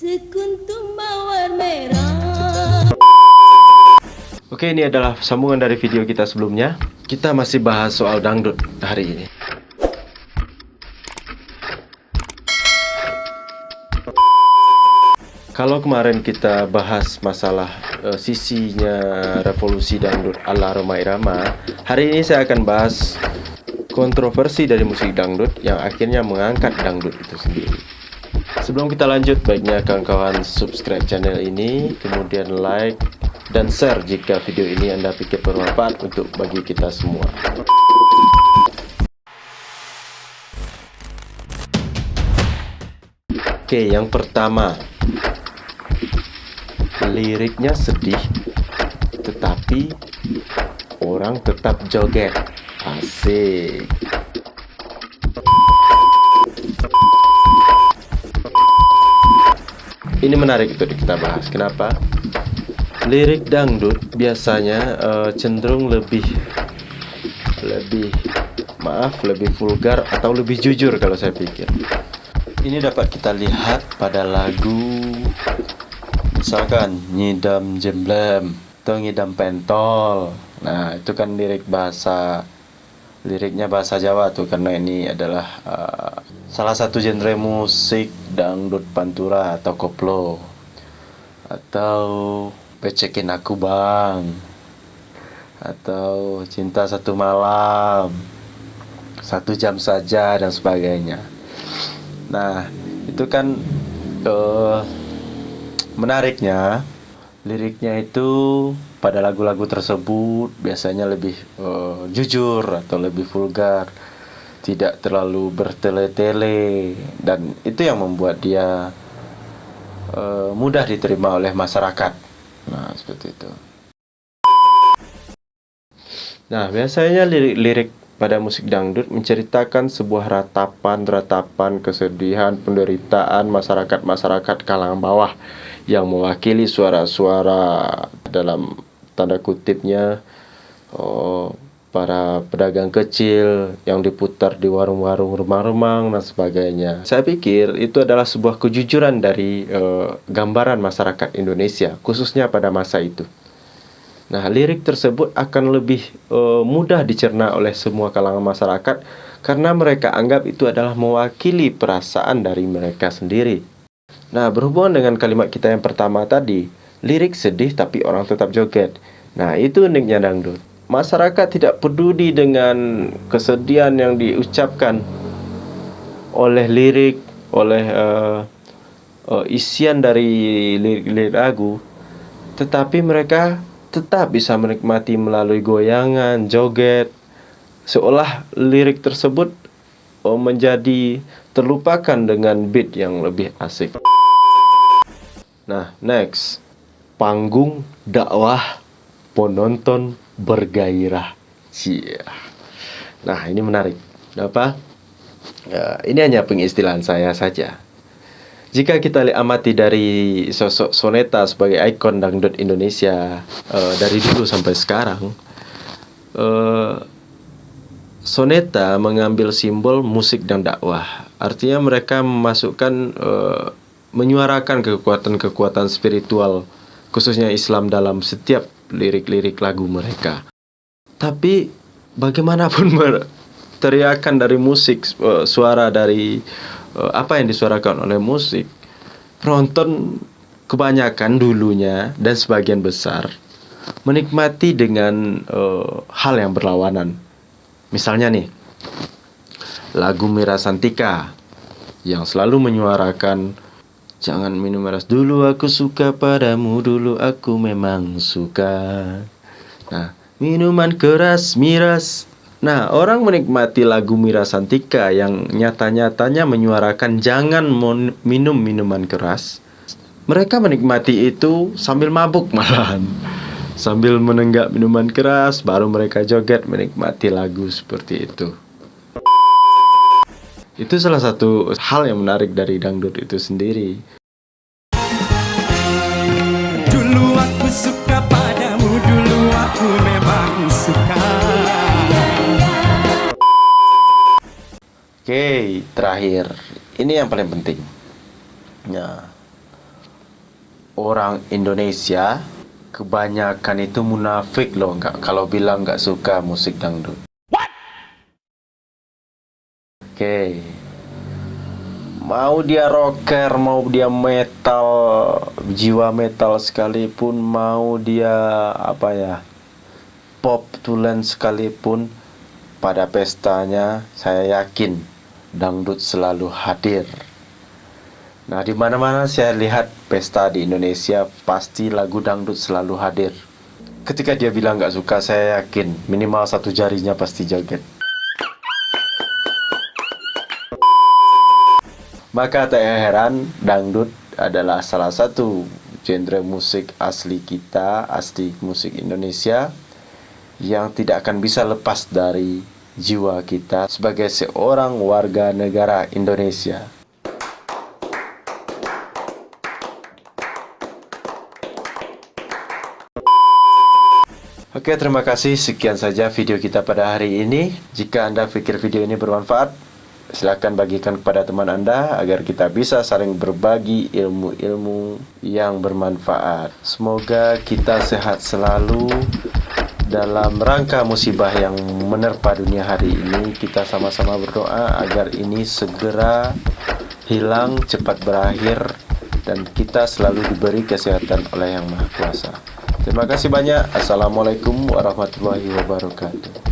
Sekuntum mawar merah. Oke, ini adalah sambungan dari video kita sebelumnya. Kita masih bahas soal dangdut hari ini. Kalau kemarin kita bahas masalah sisinya revolusi dangdut ala Rhoma Irama, hari ini saya akan bahas kontroversi dari musik dangdut yang akhirnya mengangkat dangdut itu sendiri. Sebelum kita lanjut, baiknya kawan-kawan subscribe channel ini, kemudian like dan share jika video ini Anda pikir bermanfaat untuk bagi kita semua. Oke, yang pertama, liriknya sedih, tetapi orang tetap joget. Asik. Ini menarik itu kita bahas. Kenapa? Lirik dangdut biasanya cenderung lebih vulgar atau lebih jujur kalau saya pikir. Ini dapat kita lihat pada lagu misalkan Ngidam Jemblem atau Ngidam Pentol. Nah, itu kan liriknya bahasa Jawa tuh, karena ini adalah salah satu genre musik dangdut pantura atau koplo, atau Pecekin Aku Bang, atau Cinta Satu Malam, 1 jam saja, dan sebagainya. Nah, itu kan menariknya liriknya itu pada lagu-lagu tersebut biasanya lebih jujur atau lebih vulgar, tidak terlalu bertele-tele, dan itu yang membuat dia mudah diterima oleh masyarakat. Nah, seperti itu. Nah, biasanya lirik-lirik pada musik dangdut menceritakan sebuah ratapan kesedihan, penderitaan masyarakat kalangan bawah yang mewakili suara-suara dalam tanda kutipnya para pedagang kecil yang diputar di warung-warung, remang-remang, dan sebagainya. Saya pikir itu adalah sebuah kejujuran dari gambaran masyarakat Indonesia, khususnya pada masa itu. Nah, lirik tersebut akan lebih mudah dicerna oleh semua kalangan masyarakat karena mereka anggap itu adalah mewakili perasaan dari mereka sendiri. Nah, berhubungan dengan kalimat kita yang pertama tadi, lirik sedih tapi orang tetap joget. Nah, itu uniknya dangdut. Masyarakat tidak peduli dengan kesedihan yang diucapkan oleh lirik, oleh isian dari lirik lagu, tetapi mereka tetap bisa menikmati melalui goyangan, joget, seolah lirik tersebut menjadi terlupakan dengan beat yang lebih asik. Nah, next, panggung dakwah, penonton bergairah. Cia. Nah, ini menarik. Apa? Ya, ini hanya pengistilahan saya saja. Jika kita amati dari sosok Soneta sebagai ikon dangdut Indonesia dari dulu sampai sekarang, Soneta mengambil simbol musik dan dakwah. Artinya mereka menyuarakan kekuatan spiritual, khususnya Islam, dalam setiap lirik-lirik lagu mereka. Tapi bagaimanapun teriakan dari musik, suara dari apa yang disuarakan oleh musik, penonton kebanyakan dulunya dan sebagian besar menikmati dengan hal yang berlawanan. Misalnya nih, lagu Mira Santika yang selalu menyuarakan jangan minum miras dulu, aku suka padamu, dulu aku memang suka. Nah, minuman keras, miras. Nah, orang menikmati lagu Mira Santika yang nyata-nyatanya menyuarakan jangan minum minuman keras. Mereka menikmati itu sambil mabuk malahan. Sambil menenggak minuman keras, baru mereka joget menikmati lagu seperti itu. Itu salah satu hal yang menarik dari dangdut itu sendiri. Dulu aku suka padamu, dulu aku memang suka. Oke, terakhir. Ini yang paling penting. Nah, orang Indonesia kebanyakan itu munafik loh kalau bilang nggak suka musik dangdut. Oke. Mau dia rocker, mau dia metal, jiwa metal sekalipun, mau dia pop tulen sekalipun, pada pestanya saya yakin dangdut selalu hadir. Nah, di mana-mana saya lihat pesta di Indonesia pasti lagu dangdut selalu hadir. Ketika dia bilang nggak suka, saya yakin minimal satu jarinya pasti joget. Maka tak heran dangdut adalah salah satu genre musik asli kita, asli musik Indonesia, yang tidak akan bisa lepas dari jiwa kita sebagai seorang warga negara Indonesia. Oke, terima kasih. Sekian saja video kita pada hari ini. Jika Anda pikir video ini bermanfaat, silakan bagikan kepada teman Anda agar kita bisa saling berbagi ilmu-ilmu yang bermanfaat. Semoga kita sehat selalu. Dalam rangka musibah yang menerpa dunia hari ini, kita sama-sama berdoa agar ini segera hilang, cepat berakhir, dan kita selalu diberi kesehatan oleh Yang Maha Kuasa. Terima kasih banyak. Assalamualaikum warahmatullahi wabarakatuh.